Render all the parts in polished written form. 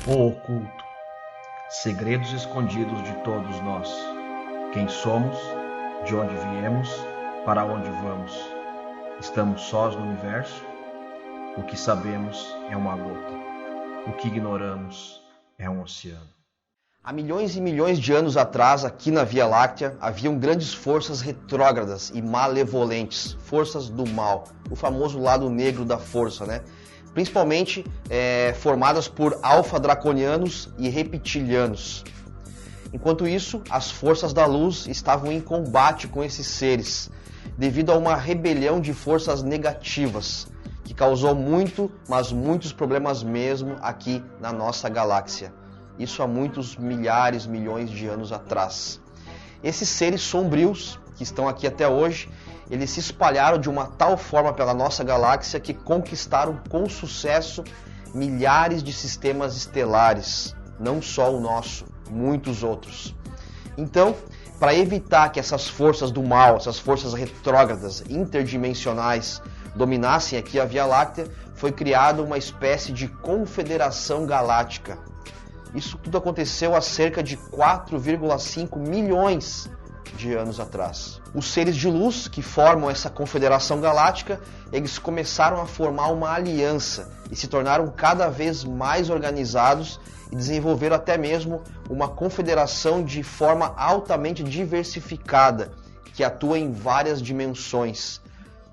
O oculto. Segredos escondidos de todos nós. Quem somos, de onde viemos, para onde vamos. Estamos sós no universo? O que sabemos é uma gota. O que ignoramos é um oceano. Há milhões e milhões de anos atrás, aqui na Via Láctea, haviam grandes forças retrógradas e malevolentes, forças do mal, o famoso lado negro da força, né? Principalmente formadas por alfa-draconianos e reptilianos. Enquanto isso, as forças da luz estavam em combate com esses seres, devido a uma rebelião de forças negativas, que causou muitos problemas mesmo aqui na nossa galáxia. Isso há muitos milhares, milhões de anos atrás. Esses seres sombrios, que estão aqui até hoje, eles se espalharam de uma tal forma pela nossa galáxia que conquistaram com sucesso milhares de sistemas estelares, não só o nosso, muitos outros. Então, para evitar que essas forças do mal, essas forças retrógradas, interdimensionais, dominassem aqui a Via Láctea, foi criada uma espécie de confederação galáctica. Isso tudo aconteceu há cerca de 4,5 milhões de anos atrás. Os seres de luz que formam essa confederação galáctica, eles começaram a formar uma aliança e se tornaram cada vez mais organizados e desenvolveram até mesmo uma confederação de forma altamente diversificada, que atua em várias dimensões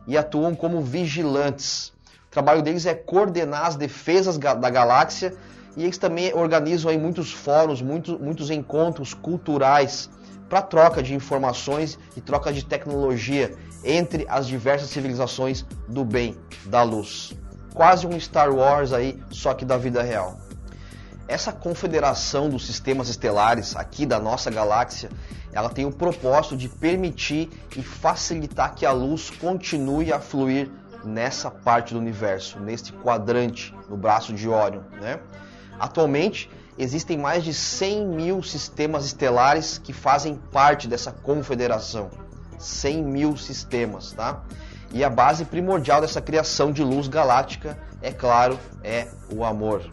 e atuam como vigilantes. O trabalho deles é coordenar as defesas da galáxia e eles também organizam aí muitos fóruns, muitos encontros culturais para troca de informações e troca de tecnologia entre as diversas civilizações do bem, da luz. Quase um Star Wars aí, só que da vida real. Essa confederação dos sistemas estelares aqui da nossa galáxia, ela tem o propósito de permitir e facilitar que a luz continue a fluir nessa parte do universo, neste quadrante, no braço de Órion, né? Atualmente, existem mais de 100 mil sistemas estelares que fazem parte dessa confederação. 100 mil sistemas, tá? E a base primordial dessa criação de luz galáctica, é claro, é o amor.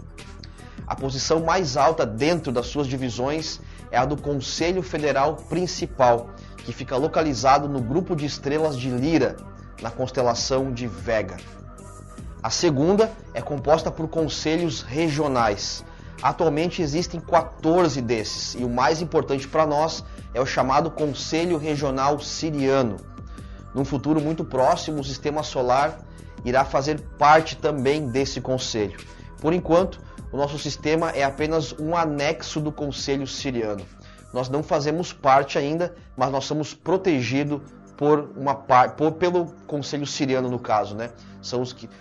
A posição mais alta dentro das suas divisões é a do Conselho Federal Principal, que fica localizado no grupo de estrelas de Lira, na constelação de Vega. A segunda é composta por conselhos regionais. Atualmente existem 14 desses, e o mais importante para nós é o chamado Conselho Regional Siriano. Num futuro muito próximo, o Sistema Solar irá fazer parte também desse conselho. Por enquanto, o nosso sistema é apenas um anexo do Conselho Siriano. Nós não fazemos parte ainda, mas nós somos protegidos pelo Conselho Siriano, no caso, né?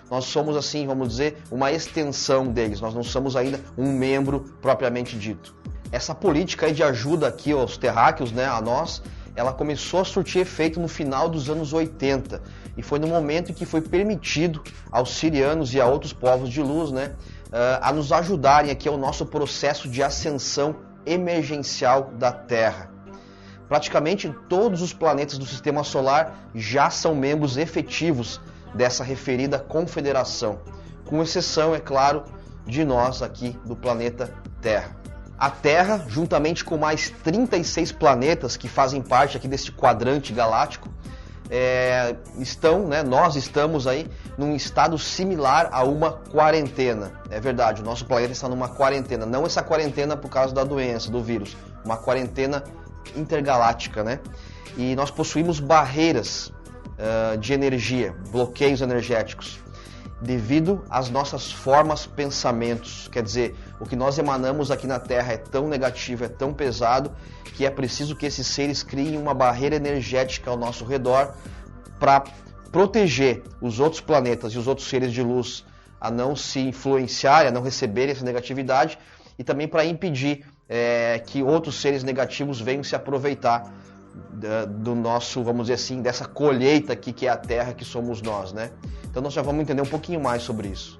Nós somos, assim, vamos dizer, uma extensão deles. Nós não somos ainda um membro propriamente dito. Essa política aí de ajuda aqui aos terráqueos, né, a nós, ela começou a surtir efeito no final dos anos 80. E foi no momento em que foi permitido aos sirianos e a outros povos de luz, né, a nos ajudarem aqui ao nosso processo de ascensão emergencial da Terra. Praticamente todos os planetas do Sistema Solar já são membros efetivos dessa referida confederação, com exceção, é claro, de nós aqui do planeta Terra. A Terra, juntamente com mais 36 planetas que fazem parte aqui deste quadrante galáctico, nós estamos aí num estado similar a uma quarentena. É verdade, o nosso planeta está numa quarentena, não essa quarentena por causa da doença, do vírus, uma quarentena intergaláctica, né? E nós possuímos barreiras de energia, bloqueios energéticos, devido às nossas formas, pensamentos. Quer dizer, o que nós emanamos aqui na Terra é tão negativo, é tão pesado, que é preciso que esses seres criem uma barreira energética ao nosso redor para proteger os outros planetas e os outros seres de luz a não se influenciarem, a não receberem essa negatividade, e também para impedir que outros seres negativos venham se aproveitar do nosso, vamos dizer assim, dessa colheita aqui que é a Terra, que somos nós, né? Então nós já vamos entender um pouquinho mais sobre isso.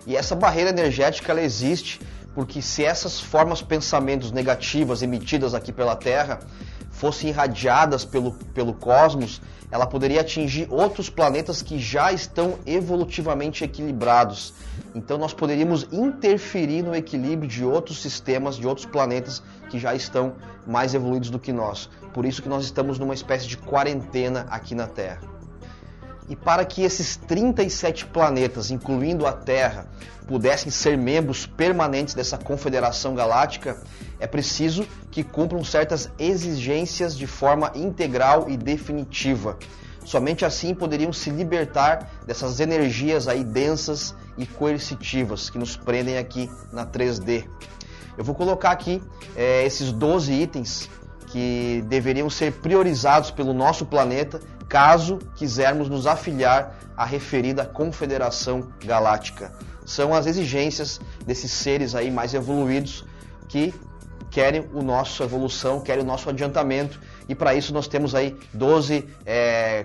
E essa barreira energética, ela existe porque se essas formas, pensamentos negativas emitidas aqui pela Terra fossem irradiadas pelo cosmos, ela poderia atingir outros planetas que já estão evolutivamente equilibrados. Então nós poderíamos interferir no equilíbrio de outros sistemas, de outros planetas que já estão mais evoluídos do que nós. Por isso que nós estamos numa espécie de quarentena aqui na Terra. E para que esses 37 planetas, incluindo a Terra, pudessem ser membros permanentes dessa confederação galáctica, é preciso que cumpram certas exigências de forma integral e definitiva. Somente assim poderiam se libertar dessas energias aí densas e coercitivas que nos prendem aqui na 3D. Eu vou colocar aqui esses 12 itens que deveriam ser priorizados pelo nosso planeta caso quisermos nos afiliar à referida Confederação Galáctica. São as exigências desses seres aí mais evoluídos que querem a nossa evolução, querem o nosso adiantamento, e para isso nós temos aí 12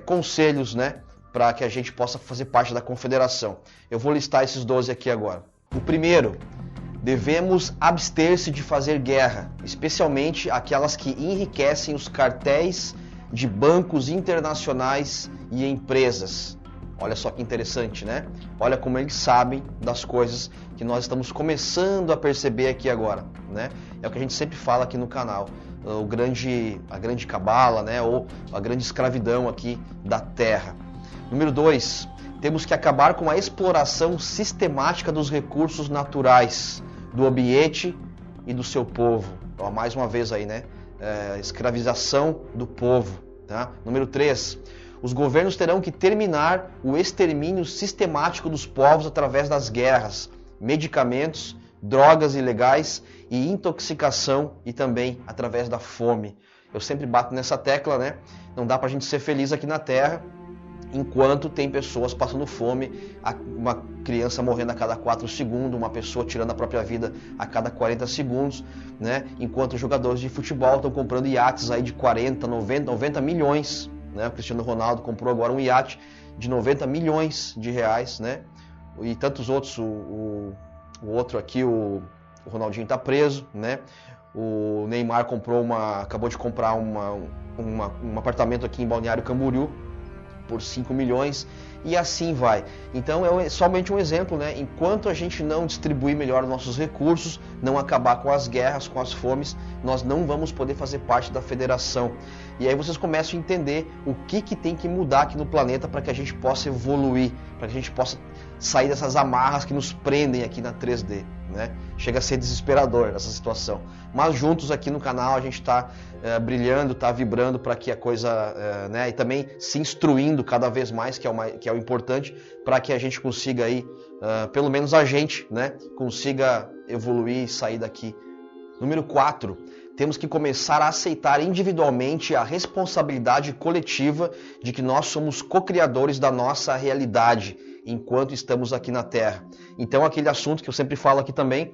conselhos, né, para que a gente possa fazer parte da Confederação. Eu vou listar esses 12 aqui agora. O primeiro: devemos abster-se de fazer guerra, especialmente aquelas que enriquecem os cartéis de bancos internacionais e empresas. Olha só que interessante, né? Olha como eles sabem das coisas que nós estamos começando a perceber aqui agora, né? É o que a gente sempre fala aqui no canal, a grande cabala, né? Ou a grande escravidão aqui da Terra. Número 2, temos que acabar com a exploração sistemática dos recursos naturais, do ambiente e do seu povo. Então, mais uma vez aí, né? Escravização do povo, tá? Número 3, os governos terão que terminar o extermínio sistemático dos povos através das guerras, medicamentos, drogas ilegais e intoxicação, e também através da fome. Eu sempre bato nessa tecla, né? Não dá pra gente ser feliz aqui na Terra enquanto tem pessoas passando fome, uma criança morrendo a cada 4 segundos, uma pessoa tirando a própria vida a cada 40 segundos, né? Enquanto os jogadores de futebol estão comprando iates aí de 40, 90 milhões, né? O Cristiano Ronaldo comprou agora um iate de 90 milhões de reais, né? E tantos outros, o outro aqui, o Ronaldinho está preso, né? O Neymar acabou de comprar um apartamento aqui em Balneário Camboriú por 5 milhões, e assim vai. Então é somente um exemplo, né? Enquanto a gente não distribuir melhor os nossos recursos, não acabar com as guerras, com as fomes, nós não vamos poder fazer parte da federação. E aí vocês começam a entender o que tem que mudar aqui no planeta para que a gente possa evoluir, para que a gente possa sair dessas amarras que nos prendem aqui na 3D, né? Chega a ser desesperador essa situação. Mas juntos aqui no canal a gente está brilhando, está vibrando para que a coisa, né? E também se instruindo cada vez mais, que é o importante, para que a gente consiga aí, pelo menos a gente, né? Consiga evoluir e sair daqui. Número 4. Temos que começar a aceitar individualmente a responsabilidade coletiva de que nós somos co-criadores da nossa realidade enquanto estamos aqui na Terra. Então, aquele assunto que eu sempre falo aqui também,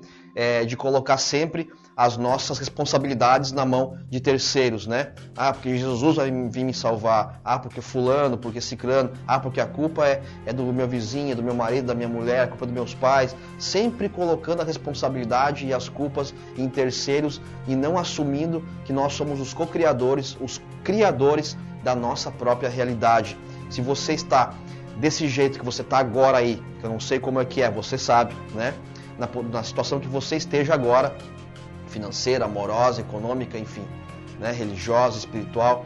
de colocar sempre as nossas responsabilidades na mão de terceiros, né? Ah, porque Jesus vai vir me salvar. Ah, porque fulano, porque ciclano. Ah, porque a culpa é do meu vizinho, do meu marido, da minha mulher, a culpa é dos meus pais. Sempre colocando a responsabilidade e as culpas em terceiros e não assumindo que nós somos os co-criadores, os criadores da nossa própria realidade. Se você está desse jeito que você está agora aí, que eu não sei como é que é, você sabe, né? Na situação que você esteja agora, financeira, amorosa, econômica, enfim, né? Religiosa, espiritual,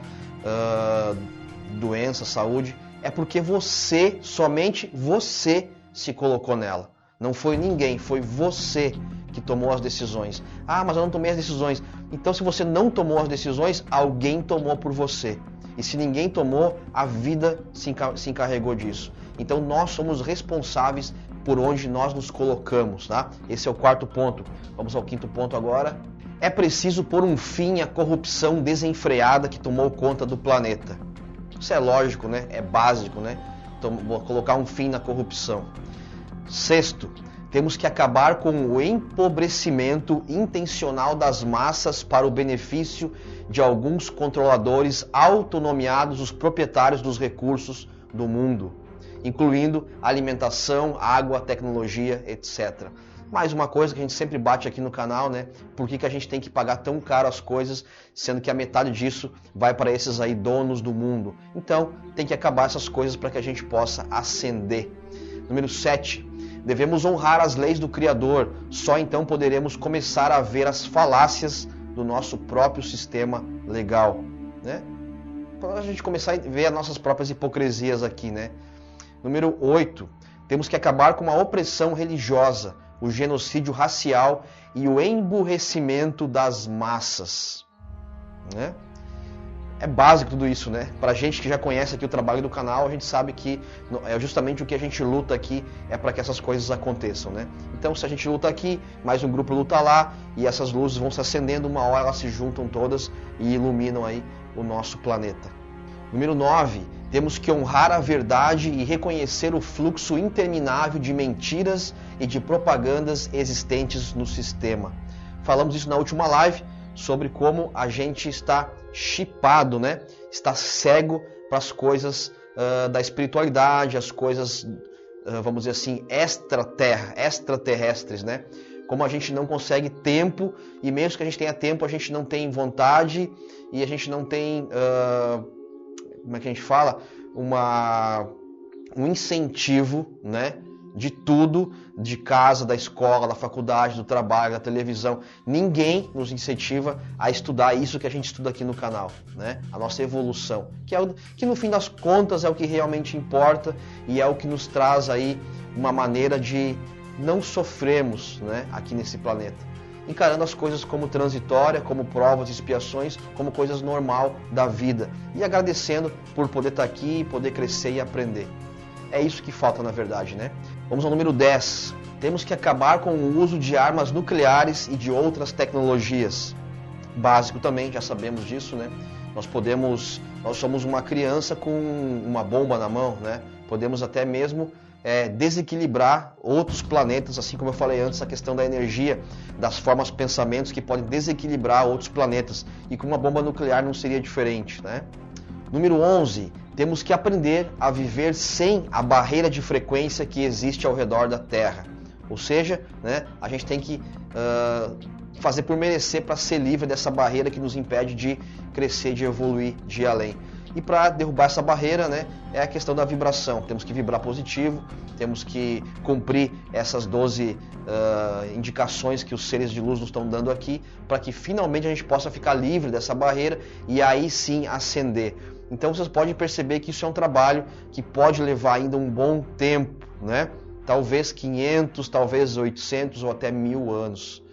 doença, saúde, é porque você, somente você, se colocou nela. Não foi ninguém, foi você que tomou as decisões. Ah, mas eu não tomei as decisões. Então, se você não tomou as decisões, alguém tomou por você. E se ninguém tomou, a vida se encarregou disso. Então nós somos responsáveis por onde nós nos colocamos, tá? Esse é o 4º ponto. Vamos ao 5º ponto agora. É preciso pôr um fim à corrupção desenfreada que tomou conta do planeta. Isso é lógico, né? É básico, né? Então, vou colocar um fim na corrupção. 6º, temos que acabar com o empobrecimento intencional das massas para o benefício de alguns controladores autonomiados, os proprietários dos recursos do mundo, incluindo alimentação, água, tecnologia, etc. Mais uma coisa que a gente sempre bate aqui no canal, né? Por que a gente tem que pagar tão caro as coisas, sendo que a metade disso vai para esses aí donos do mundo? Então, tem que acabar essas coisas para que a gente possa ascender. Número 7. Devemos honrar as leis do Criador. Só então poderemos começar a ver as falácias do nosso próprio sistema legal, né? Para a gente começar a ver as nossas próprias hipocrisias aqui, né? Número 8. Temos que acabar com a opressão religiosa, o genocídio racial e o emburrecimento das massas, né? É básico tudo isso, né? Pra gente que já conhece aqui o trabalho do canal, a gente sabe que é justamente o que a gente luta aqui é para que essas coisas aconteçam, né? Então, se a gente luta aqui, mais um grupo luta lá, e essas luzes vão se acendendo, uma hora elas se juntam todas e iluminam aí o nosso planeta. Número 9. Temos que honrar a verdade e reconhecer o fluxo interminável de mentiras e de propagandas existentes no sistema. Falamos isso na última live, sobre como a gente está chipado, né? Está cego para as coisas da espiritualidade, as coisas, vamos dizer assim, extraterrestres, né? Como a gente não consegue tempo, e mesmo que a gente tenha tempo, a gente não tem vontade, e a gente não tem... como é que a gente fala? Um incentivo, né? De tudo, de casa, da escola, da faculdade, do trabalho, da televisão. Ninguém nos incentiva a estudar isso que a gente estuda aqui no canal, né? A nossa evolução, que no fim das contas é o que realmente importa e é o que nos traz aí uma maneira de não sofrermos, né, aqui nesse planeta. Encarando as coisas como transitória, como provas e expiações, como coisas normal da vida. E agradecendo por poder estar aqui, poder crescer e aprender. É isso que falta na verdade, né? Vamos ao número 10. Temos que acabar com o uso de armas nucleares e de outras tecnologias. Básico também, já sabemos disso, né? Nós somos uma criança com uma bomba na mão, né? Podemos até mesmo desequilibrar outros planetas, assim como eu falei antes, a questão da energia, das formas de pensamentos que podem desequilibrar outros planetas. E com uma bomba nuclear não seria diferente, né? Número 11. Temos que aprender a viver sem a barreira de frequência que existe ao redor da Terra. Ou seja, né, a gente tem que fazer por merecer para ser livre dessa barreira que nos impede de crescer, de evoluir, de ir além. E para derrubar essa barreira, né, é a questão da vibração. Temos que vibrar positivo, temos que cumprir essas 12 indicações que os seres de luz nos estão dando aqui, para que finalmente a gente possa ficar livre dessa barreira e aí sim ascender. Então vocês podem perceber que isso é um trabalho que pode levar ainda um bom tempo, né? Talvez 500, talvez 800 ou até 1000 anos.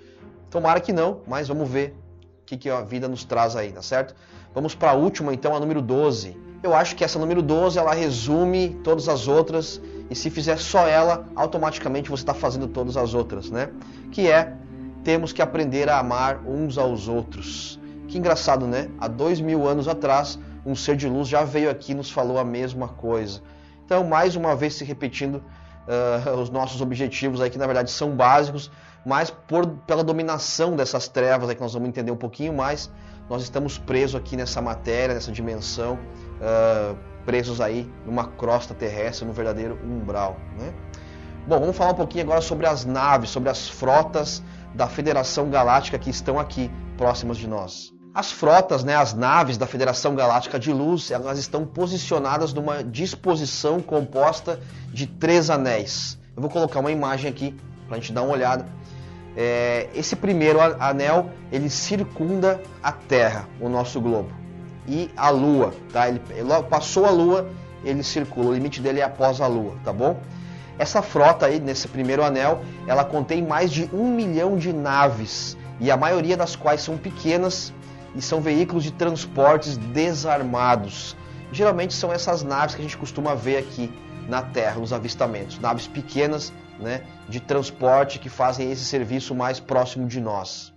Tomara que não, mas vamos ver o que a vida nos traz aí, tá certo? Vamos para a última, então, a número 12. Eu acho que essa número 12, ela resume todas as outras, e se fizer só ela, automaticamente você está fazendo todas as outras, né? Que é, temos que aprender a amar uns aos outros. Que engraçado, né? Há 2000 anos atrás, um ser de luz já veio aqui e nos falou a mesma coisa. Então, mais uma vez se repetindo os nossos objetivos aí, que na verdade são básicos, mas pela dominação dessas trevas aí, que nós vamos entender um pouquinho mais, nós estamos presos aqui nessa matéria, nessa dimensão, presos aí numa crosta terrestre, num verdadeiro umbral, né? Bom, vamos falar um pouquinho agora sobre as naves, sobre as frotas da Federação Galáctica que estão aqui, próximas de nós. As frotas, né, as naves da Federação Galáctica de Luz, elas estão posicionadas numa disposição composta de 3 anéis. Eu vou colocar uma imagem aqui para a gente dar uma olhada. Esse primeiro anel, ele circunda a Terra, o nosso globo, e a Lua, tá? Ele passou a Lua, ele circula, o limite dele é após a Lua, tá bom? Essa frota aí, nesse primeiro anel, ela contém mais de 1 milhão de naves, e a maioria das quais são pequenas, e são veículos de transportes desarmados. Geralmente são essas naves que a gente costuma ver aqui na Terra, nos avistamentos. Naves pequenas, né, de transporte que fazem esse serviço mais próximo de nós.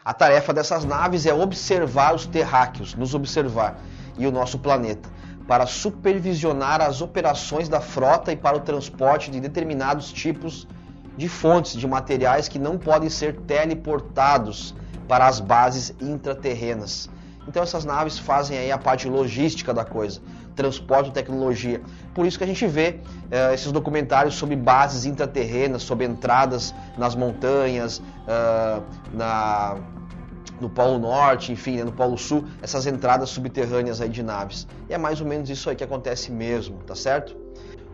A tarefa dessas naves é observar os terráqueos, nos observar, e o nosso planeta, para supervisionar as operações da frota e para o transporte de determinados tipos de fontes de materiais que não podem ser teleportados para as bases intraterrenas. Então essas naves fazem aí a parte logística da coisa. transportam tecnologia. Por isso que a gente vê esses documentários sobre bases intraterrenas, sobre entradas nas montanhas, no Polo Norte, enfim, no Polo Sul, essas entradas subterrâneas aí de naves. E é mais ou menos isso aí que acontece mesmo, tá certo?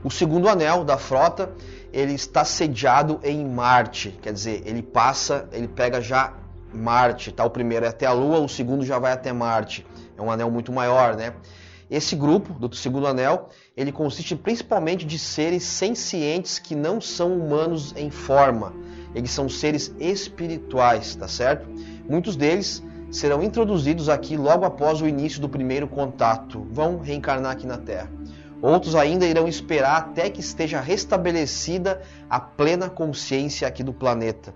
O segundo anel da frota, ele está sediado em Marte, quer dizer, ele pega já Marte, tá? O primeiro é até a Lua, o segundo já vai até Marte. É um anel muito maior, né? Esse grupo do segundo anel, ele consiste principalmente de seres sencientes que não são humanos em forma. Eles são seres espirituais, tá certo? Muitos deles serão introduzidos aqui logo após o início do primeiro contato. Vão reencarnar aqui na Terra. Outros ainda irão esperar até que esteja restabelecida a plena consciência aqui do planeta.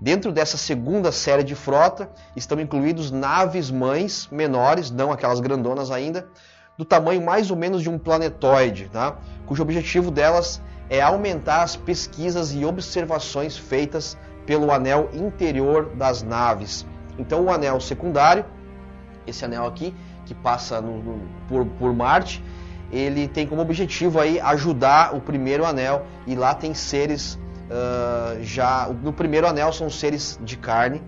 Dentro dessa segunda série de frota estão incluídos naves-mães menores, não aquelas grandonas ainda, do tamanho mais ou menos de um planetoide, tá? Cujo objetivo delas é aumentar as pesquisas e observações feitas pelo anel interior das naves. Então o anel secundário, esse anel aqui, que passa por Marte, ele tem como objetivo aí ajudar o primeiro anel, e lá tem seres, no primeiro anel são seres de carne,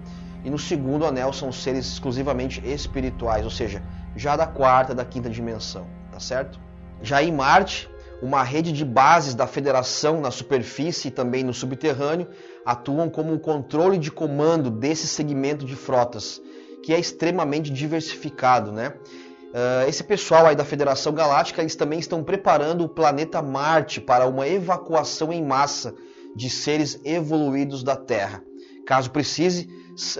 e no segundo anel são seres exclusivamente espirituais, ou seja, já da quarta, da quinta dimensão, tá certo? Já em Marte, uma rede de bases da Federação na superfície e também no subterrâneo atuam como um controle de comando desse segmento de frotas, que é extremamente diversificado, né? Esse pessoal aí da Federação Galáctica, eles também estão preparando o planeta Marte para uma evacuação em massa de seres evoluídos da Terra. Caso precise,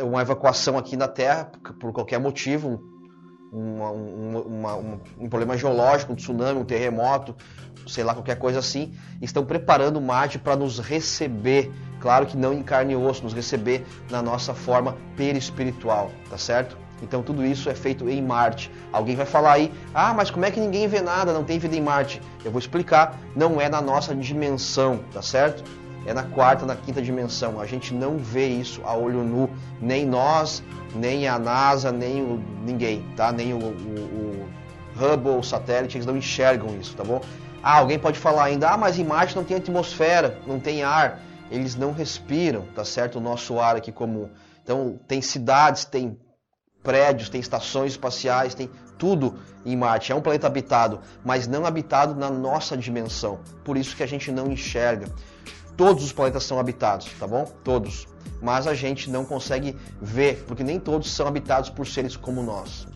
uma evacuação aqui na Terra, por qualquer motivo, um problema geológico, um tsunami, um terremoto, sei lá, qualquer coisa assim, estão preparando Marte para nos receber, claro que não em carne e osso, nos receber na nossa forma perispiritual, tá certo? Então tudo isso é feito em Marte. Alguém vai falar aí, mas como é que ninguém vê nada, não tem vida em Marte? Eu vou explicar, não é na nossa dimensão, tá certo? É na quarta, na quinta dimensão. A gente não vê isso a olho nu, nem nós, nem a NASA, nem ninguém, tá? Nem o Hubble, o satélite, eles não enxergam isso, tá bom? Alguém pode falar ainda, mas em Marte não tem atmosfera, não tem ar, eles não respiram, tá certo? O nosso ar aqui comum. Então tem cidades, tem prédios, tem estações espaciais, tem tudo em Marte. É um planeta habitado, mas não habitado na nossa dimensão. Por isso que a gente não enxerga. Todos os planetas são habitados, tá bom? Todos. Mas a gente não consegue ver, porque nem todos são habitados por seres como nós.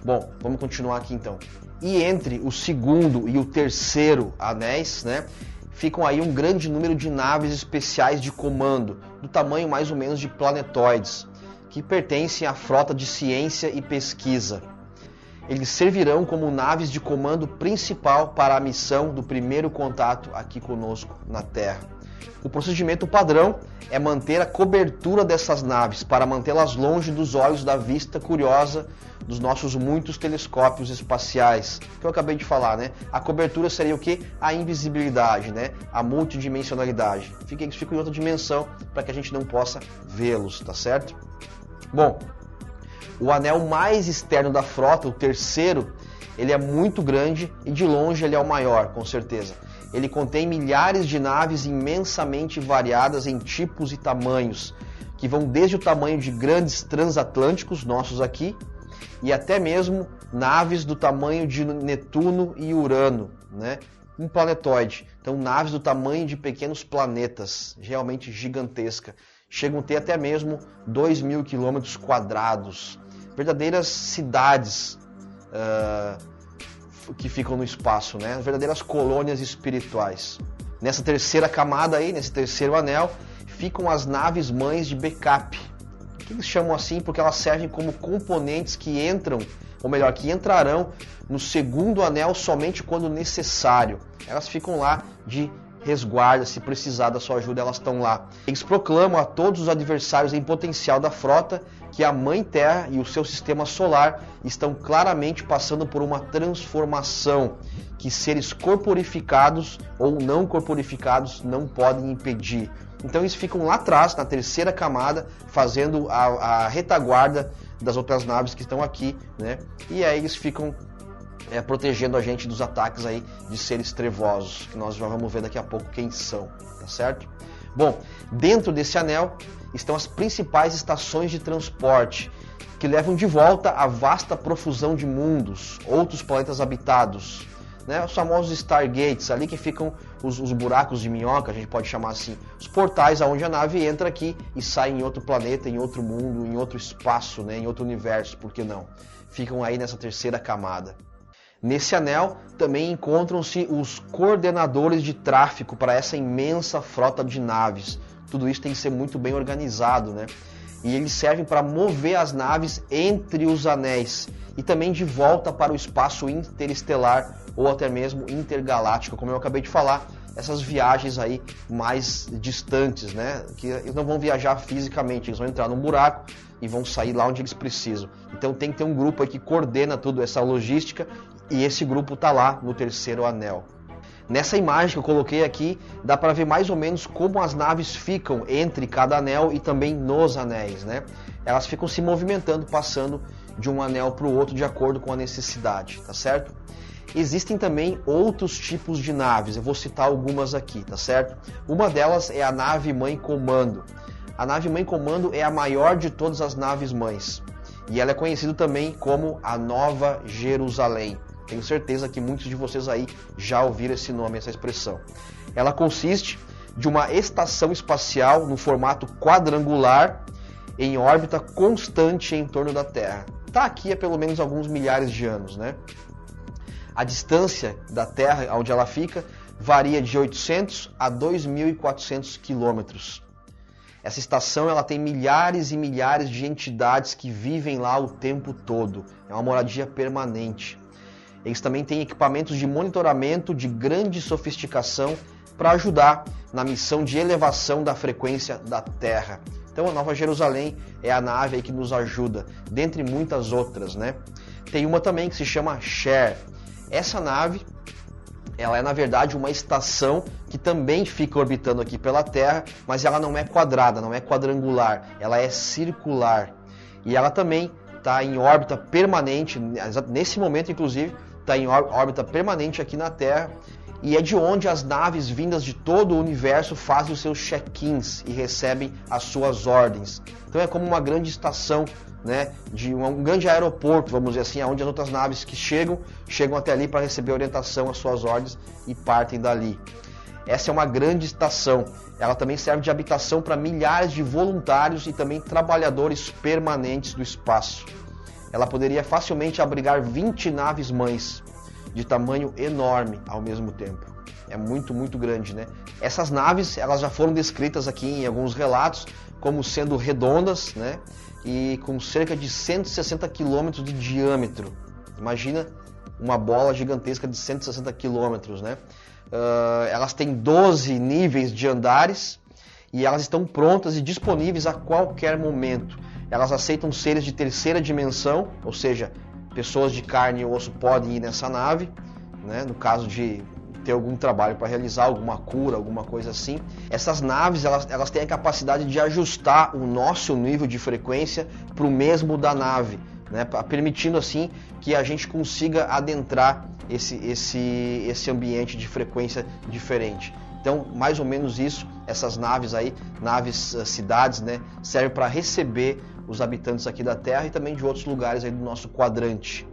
Bom, vamos continuar aqui então. E entre o segundo e o terceiro anéis, né, ficam aí um grande número de naves especiais de comando, do tamanho mais ou menos de planetoides, que pertencem à frota de ciência e pesquisa. Eles servirão como naves de comando principal para a missão do primeiro contato aqui conosco na Terra. O procedimento padrão é manter a cobertura dessas naves para mantê-las longe dos olhos da vista curiosa dos nossos muitos telescópios espaciais, que eu acabei de falar, né? A cobertura seria o quê? A invisibilidade, né? A multidimensionalidade. Eles ficam em outra dimensão para que a gente não possa vê-los, tá certo? Bom, o anel mais externo da frota, o terceiro, ele é muito grande e de longe ele é o maior, com certeza. Ele contém milhares de naves imensamente variadas em tipos e tamanhos, que vão desde o tamanho de grandes transatlânticos, nossos aqui, e até mesmo naves do tamanho de Netuno e Urano, né? Um planetoide. Então, naves do tamanho de pequenos planetas, realmente gigantesca. Chegam a ter até mesmo 2.000 quilômetros quadrados. Verdadeiras cidades que ficam no espaço, né? Verdadeiras colônias espirituais. Nessa terceira camada aí, nesse terceiro anel, ficam as naves mães de backup. Que eles chamam assim porque elas servem como componentes que entram, ou melhor, que entrarão no segundo anel somente quando necessário. Elas ficam lá de resguarda, se precisar da sua ajuda, elas estão lá. Eles proclamam a todos os adversários em potencial da frota que a Mãe Terra e o seu sistema solar estão claramente passando por uma transformação que seres corporificados ou não corporificados não podem impedir. Então eles ficam lá atrás, na terceira camada, fazendo a retaguarda das outras naves que estão aqui, né? E aí eles ficam protegendo a gente dos ataques aí de seres trevosos, que nós já vamos ver daqui a pouco quem são, tá certo? Bom, dentro desse anel estão as principais estações de transporte, que levam de volta a vasta profusão de mundos, outros planetas habitados, né? Os famosos Stargates, ali que ficam os buracos de minhoca, a gente pode chamar assim, os portais aonde a nave entra aqui e sai em outro planeta, em outro mundo, em outro espaço, né? Em outro universo, por que não? Ficam aí nessa terceira camada. Nesse anel também encontram-se os coordenadores de tráfego para essa imensa frota de naves. Tudo isso tem que ser muito bem organizado, né? E eles servem para mover as naves entre os anéis e também de volta para o espaço interestelar ou até mesmo intergaláctico, como eu acabei de falar, essas viagens aí mais distantes, né? Que eles não vão viajar fisicamente, eles vão entrar num buraco e vão sair lá onde eles precisam. Então tem que ter um grupo aí que coordena toda essa logística e esse grupo está lá no terceiro anel. Nessa imagem que eu coloquei aqui, dá para ver mais ou menos como as naves ficam entre cada anel e também nos anéis, né? Elas ficam se movimentando, passando de um anel para o outro de acordo com a necessidade, tá certo? Existem também outros tipos de naves, eu vou citar algumas aqui, tá certo? Uma delas é a nave Mãe Comando. A nave Mãe Comando é a maior de todas as naves mães e ela é conhecida também como a Nova Jerusalém. Tenho certeza que muitos de vocês aí já ouviram esse nome, essa expressão. Ela consiste de uma estação espacial no formato quadrangular em órbita constante em torno da Terra. Está aqui há pelo menos alguns milhares de anos, né? A distância da Terra, onde ela fica, varia de 800 a 2.400 quilômetros. Essa estação ela tem milhares e milhares de entidades que vivem lá o tempo todo. É uma moradia permanente. Eles também têm equipamentos de monitoramento de grande sofisticação para ajudar na missão de elevação da frequência da Terra. Então a Nova Jerusalém é a nave aí que nos ajuda, dentre muitas outras, né? Tem uma também que se chama Cher. Essa nave, ela é na verdade uma estação que também fica orbitando aqui pela Terra, mas ela não é quadrada, não é quadrangular, ela é circular. E ela também está em órbita permanente, nesse momento inclusive, está em órbita permanente aqui na Terra, e é de onde as naves vindas de todo o universo fazem os seus check-ins e recebem as suas ordens. Então é como uma grande estação, né, de um grande aeroporto, vamos dizer assim, onde as outras naves que chegam até ali para receber orientação, as suas ordens e partem dali. Essa é uma grande estação. Ela também serve de habitação para milhares de voluntários e também trabalhadores permanentes do espaço. Ela poderia facilmente abrigar 20 naves mães, de tamanho enorme ao mesmo tempo. É muito, muito grande, né? Essas naves, elas já foram descritas aqui em alguns relatos como sendo redondas, né? E com cerca de 160 km de diâmetro. Imagina uma bola gigantesca de 160 km, né? Elas têm 12 níveis de andares e elas estão prontas e disponíveis a qualquer momento. Elas aceitam seres de terceira dimensão, ou seja, pessoas de carne e osso podem ir nessa nave, né, no caso de ter algum trabalho para realizar, alguma cura, alguma coisa assim. Essas naves elas têm a capacidade de ajustar o nosso nível de frequência para o mesmo da nave, né, permitindo assim que a gente consiga adentrar esse ambiente de frequência diferente. Então, mais ou menos isso, essas naves aí, cidades, né, servem para receber os habitantes aqui da Terra e também de outros lugares aí do nosso quadrante.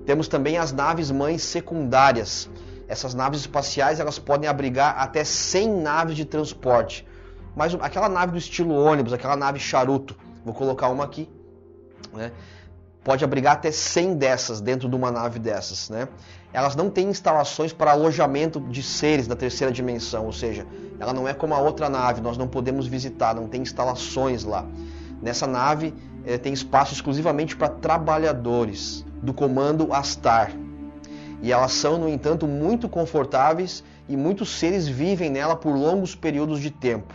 Temos também as naves mães secundárias. Essas naves espaciais elas podem abrigar até 100 naves de transporte. Mas aquela nave do estilo ônibus, aquela nave charuto, vou colocar uma aqui, né, pode abrigar até 100 dessas dentro de uma nave dessas, né? Elas não têm instalações para alojamento de seres da terceira dimensão, ou seja, ela não é como a outra nave, nós não podemos visitar, não tem instalações lá. Nessa nave tem espaço exclusivamente para trabalhadores do comando Astar. E elas são, no entanto, muito confortáveis e muitos seres vivem nela por longos períodos de tempo.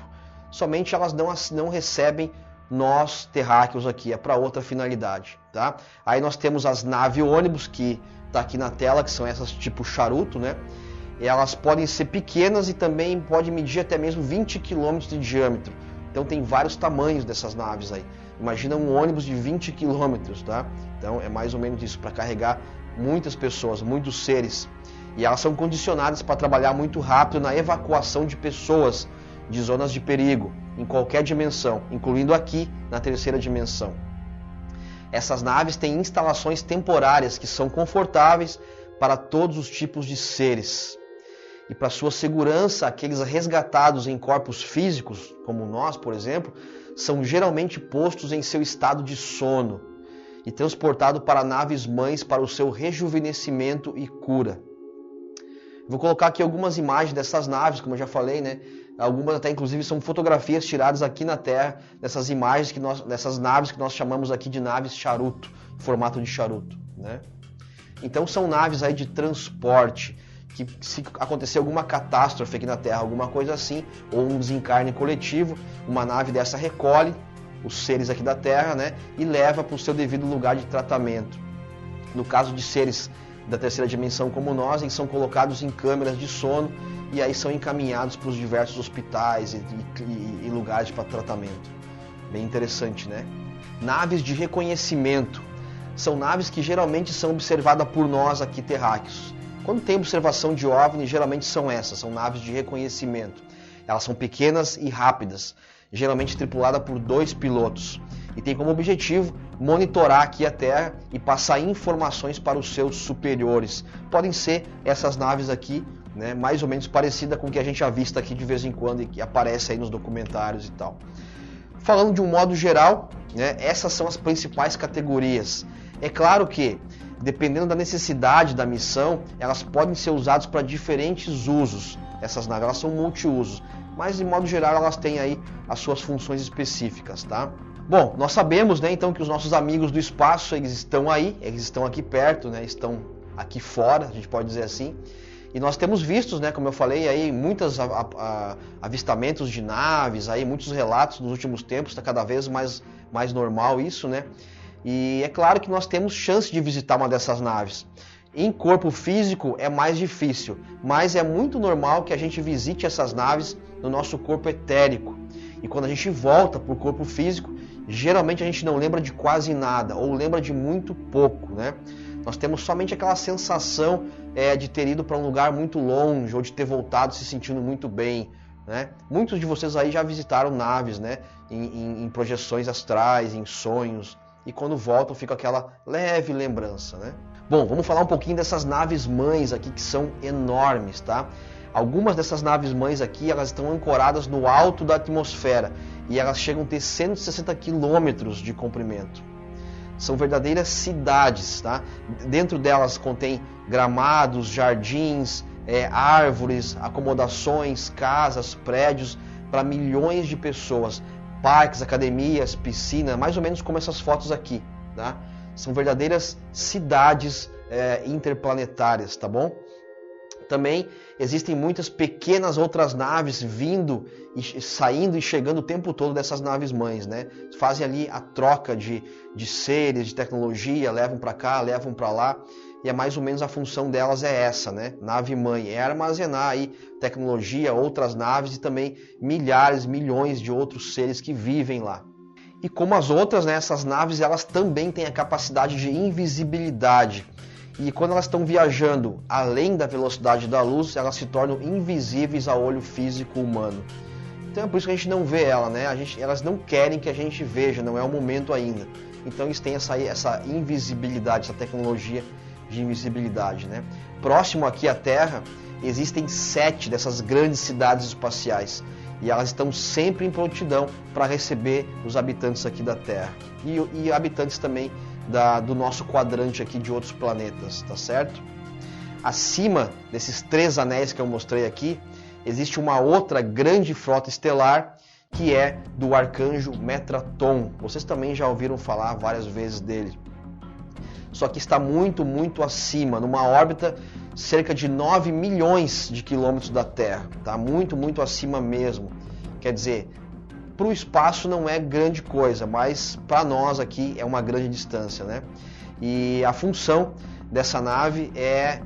Somente elas não recebem nós terráqueos aqui, é para outra finalidade, tá? Aí nós temos as naves ônibus, que está aqui na tela, que são essas tipo charuto, né? E elas podem ser pequenas e também podem medir até mesmo 20 km de diâmetro. Então tem vários tamanhos dessas naves aí. Imagina um ônibus de 20 km, tá? Então é mais ou menos isso, para carregar muitas pessoas, muitos seres. E elas são condicionadas para trabalhar muito rápido na evacuação de pessoas de zonas de perigo, em qualquer dimensão, incluindo aqui na terceira dimensão. Essas naves têm instalações temporárias que são confortáveis para todos os tipos de seres. E para sua segurança, aqueles resgatados em corpos físicos, como nós, por exemplo, são geralmente postos em seu estado de sono e transportados para naves mães para o seu rejuvenescimento e cura. Vou colocar aqui algumas imagens dessas naves, como eu já falei, né? Algumas até inclusive são fotografias tiradas aqui na Terra dessas imagens dessas naves que nós chamamos aqui de naves charuto, formato de charuto, né? Então são naves aí de transporte que, se acontecer alguma catástrofe aqui na Terra, alguma coisa assim, ou um desencarne coletivo, uma nave dessa recolhe os seres aqui da Terra, né, e leva para o seu devido lugar de tratamento. No caso de seres da terceira dimensão como nós, eles são colocados em câmeras de sono e aí são encaminhados para os diversos hospitais e lugares para tratamento. Bem interessante, né? Naves de reconhecimento. São naves que geralmente são observadas por nós aqui terráqueos. Quando tem observação de OVNI, geralmente são essas, são naves de reconhecimento. Elas são pequenas e rápidas, geralmente tripuladas por 2 pilotos. E tem como objetivo monitorar aqui a Terra e passar informações para os seus superiores. Podem ser essas naves aqui, né, mais ou menos parecida com o que a gente avista aqui de vez em quando e que aparece aí nos documentários e tal. Falando de um modo geral, né, essas são as principais categorias. É claro que, dependendo da necessidade da missão, elas podem ser usadas para diferentes usos. Essas naves, elas são multiusos, mas de modo geral elas têm aí as suas funções específicas, tá? Bom, nós sabemos, né, então que os nossos amigos do espaço, eles estão aí, eles estão aqui perto, né, estão aqui fora, a gente pode dizer assim. E nós temos vistos, né, como eu falei, aí muitos avistamentos de naves, aí muitos relatos nos últimos tempos, está cada vez mais normal isso, né? E é claro que nós temos chance de visitar uma dessas naves. Em corpo físico é mais difícil, mas é muito normal que a gente visite essas naves no nosso corpo etérico. E quando a gente volta para o corpo físico, geralmente a gente não lembra de quase nada, ou lembra de muito pouco, né? Nós temos somente aquela sensação de ter ido para um lugar muito longe, ou de ter voltado se sentindo muito bem, né? Muitos de vocês aí já visitaram naves, né? Em projeções astrais, em sonhos, e quando voltam fica aquela leve lembrança, né? Bom, vamos falar um pouquinho dessas naves mães aqui que são enormes, tá? Algumas dessas naves mães aqui, elas estão ancoradas no alto da atmosfera e elas chegam a ter 160 quilômetros de comprimento. São verdadeiras cidades, tá? Dentro delas contém gramados, jardins, árvores, acomodações, casas, prédios para milhões de pessoas, parques, academias, piscina, mais ou menos como essas fotos aqui, tá? São verdadeiras cidades interplanetárias, tá bom? Também existem muitas pequenas outras naves vindo e saindo e chegando o tempo todo dessas naves mães, né? Fazem ali a troca de seres, de tecnologia, levam para cá, levam para lá, e é mais ou menos a função delas é essa, né? Nave mãe é armazenar aí tecnologia, outras naves e também milhares, milhões de outros seres que vivem lá. E como as outras, né, essas naves elas também têm a capacidade de invisibilidade. E quando elas estão viajando além da velocidade da luz, elas se tornam invisíveis ao olho físico humano. Então é por isso que a gente não vê ela, né? Elas não querem que a gente veja, não é o momento ainda. Então eles têm essa invisibilidade, essa tecnologia de invisibilidade, né? Próximo aqui à Terra, existem 7 dessas grandes cidades espaciais. E elas estão sempre em prontidão para receber os habitantes aqui da Terra. E habitantes também do nosso quadrante aqui de outros planetas, tá certo? Acima desses 3 anéis que eu mostrei aqui, existe uma outra grande frota estelar que é do arcanjo Metatron. Vocês também já ouviram falar várias vezes dele. Só que está muito, muito acima, numa órbita cerca de 9 milhões de quilômetros da Terra. Tá? Muito, muito acima mesmo. Quer dizer, para o espaço não é grande coisa, mas para nós aqui é uma grande distância, né? E a função dessa nave é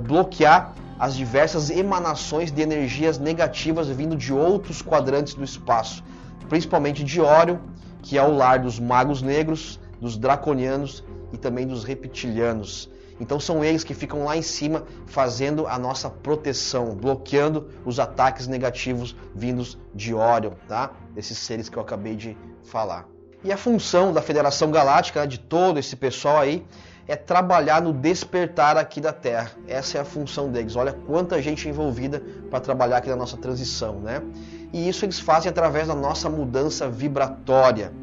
bloquear as diversas emanações de energias negativas vindo de outros quadrantes do espaço, principalmente de Órion, que é o lar dos magos negros, dos draconianos e também dos reptilianos. Então são eles que ficam lá em cima fazendo a nossa proteção, bloqueando os ataques negativos vindos de Orion, tá? Desses seres que eu acabei de falar. E a função da Federação Galáctica, de todo esse pessoal aí, é trabalhar no despertar aqui da Terra. Essa é a função deles. Olha quanta gente envolvida para trabalhar aqui na nossa transição, né? E isso eles fazem através da nossa mudança vibratória,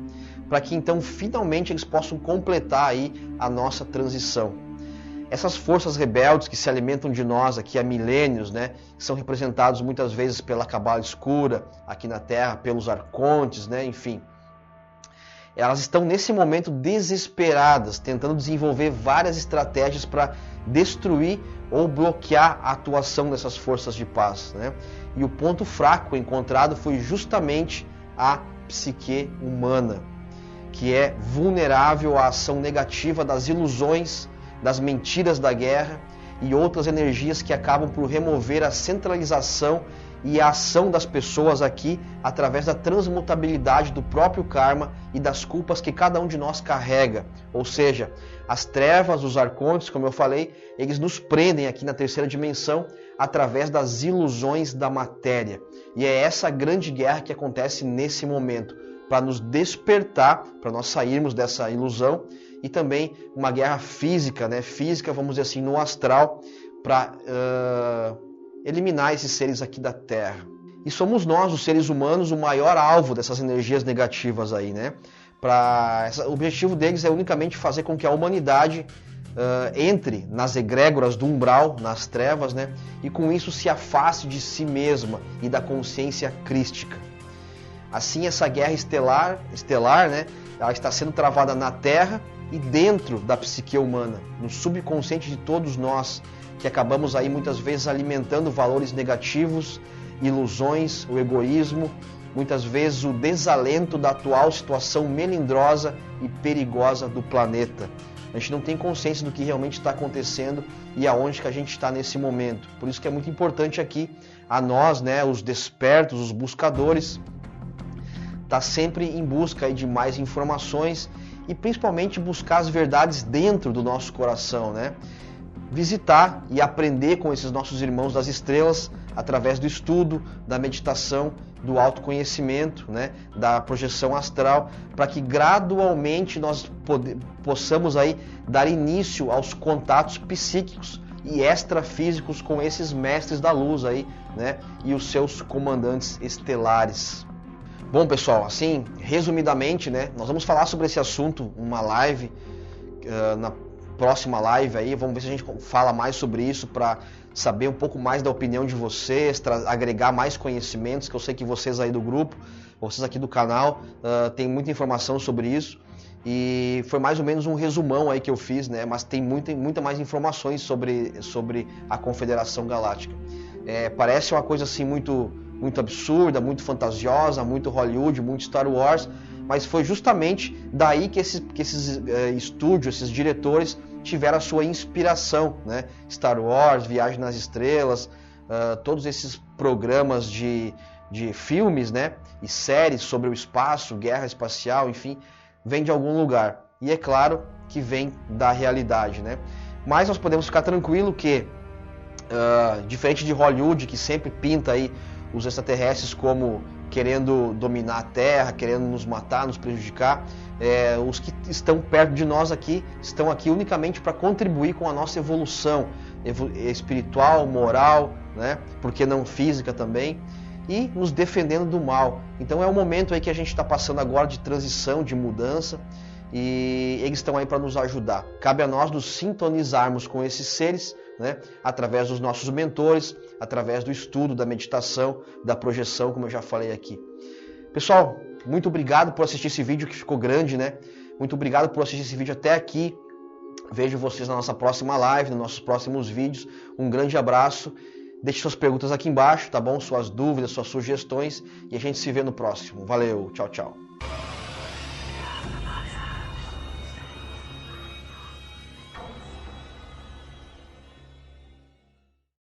para que então finalmente eles possam completar aí a nossa transição. Essas forças rebeldes que se alimentam de nós aqui há milênios, né, que são representados muitas vezes pela Cabala Escura aqui na Terra, pelos arcontes, né, enfim. Elas estão nesse momento desesperadas, tentando desenvolver várias estratégias para destruir ou bloquear a atuação dessas forças de paz, né? E o ponto fraco encontrado foi justamente a psique humana, que é vulnerável à ação negativa das ilusões, das mentiras da guerra e outras energias que acabam por remover a centralização e a ação das pessoas aqui através da transmutabilidade do próprio karma e das culpas que cada um de nós carrega. Ou seja, as trevas, os arcontes, como eu falei, eles nos prendem aqui na terceira dimensão através das ilusões da matéria. E é essa grande guerra que acontece nesse momento, para nos despertar, para nós sairmos dessa ilusão, e também uma guerra física, né? Física, vamos dizer assim, no astral, para eliminar esses seres aqui da Terra. E somos nós, os seres humanos, o maior alvo dessas energias negativas aí, né? O objetivo deles é unicamente fazer com que a humanidade entre nas egrégoras do umbral, nas trevas, né? E com isso se afaste de si mesma e da consciência crística. Assim, essa guerra estelar, né? Ela está sendo travada na Terra e dentro da psique humana, no subconsciente de todos nós, que acabamos aí muitas vezes alimentando valores negativos, ilusões, o egoísmo, muitas vezes o desalento da atual situação melindrosa e perigosa do planeta. A gente não tem consciência do que realmente está acontecendo e aonde que a gente está nesse momento. Por isso que é muito importante aqui a nós, né, os despertos, os buscadores, tá sempre em busca aí de mais informações e principalmente buscar as verdades dentro do nosso coração, né? Visitar e aprender com esses nossos irmãos das estrelas através do estudo, da meditação, do autoconhecimento, né? Da projeção astral, para que gradualmente nós possamos aí dar início aos contatos psíquicos e extrafísicos com esses mestres da luz aí, né? E os seus comandantes estelares. Bom, pessoal, assim, resumidamente, né, nós vamos falar sobre esse assunto, uma live, na próxima live aí, vamos ver se a gente fala mais sobre isso para saber um pouco mais da opinião de vocês, agregar mais conhecimentos, que eu sei que vocês aí do grupo, vocês aqui do canal, tem muita informação sobre isso. E foi mais ou menos um resumão aí que eu fiz, né, mas tem muita mais informações sobre a Confederação Galáctica. Parece uma coisa assim muito absurda, muito fantasiosa, muito Hollywood, muito Star Wars, mas foi justamente daí que esses estúdios, esses diretores tiveram a sua inspiração, né? Star Wars, Viagem nas Estrelas, todos esses programas de filmes, né? E séries sobre o espaço, guerra espacial, enfim, vem de algum lugar. E é claro que vem da realidade, né? Mas nós podemos ficar tranquilo que, diferente de Hollywood, que sempre pinta aí os extraterrestres como querendo dominar a Terra, querendo nos matar, nos prejudicar, os que estão perto de nós aqui, estão aqui unicamente para contribuir com a nossa evolução espiritual, moral, né? Por que não física também, e nos defendendo do mal. Então é um momento aí que a gente está passando agora de transição, de mudança, e eles estão aí para nos ajudar. Cabe a nós nos sintonizarmos com esses seres, né, através dos nossos mentores, através do estudo, da meditação, da projeção, como eu já falei aqui. Pessoal, muito obrigado por assistir esse vídeo que ficou grande, né? Muito obrigado por assistir esse vídeo até aqui. Vejo vocês na nossa próxima live, nos nossos próximos vídeos. Um grande abraço. Deixe suas perguntas aqui embaixo, tá bom? Suas dúvidas, suas sugestões. E a gente se vê no próximo. Valeu, tchau, tchau.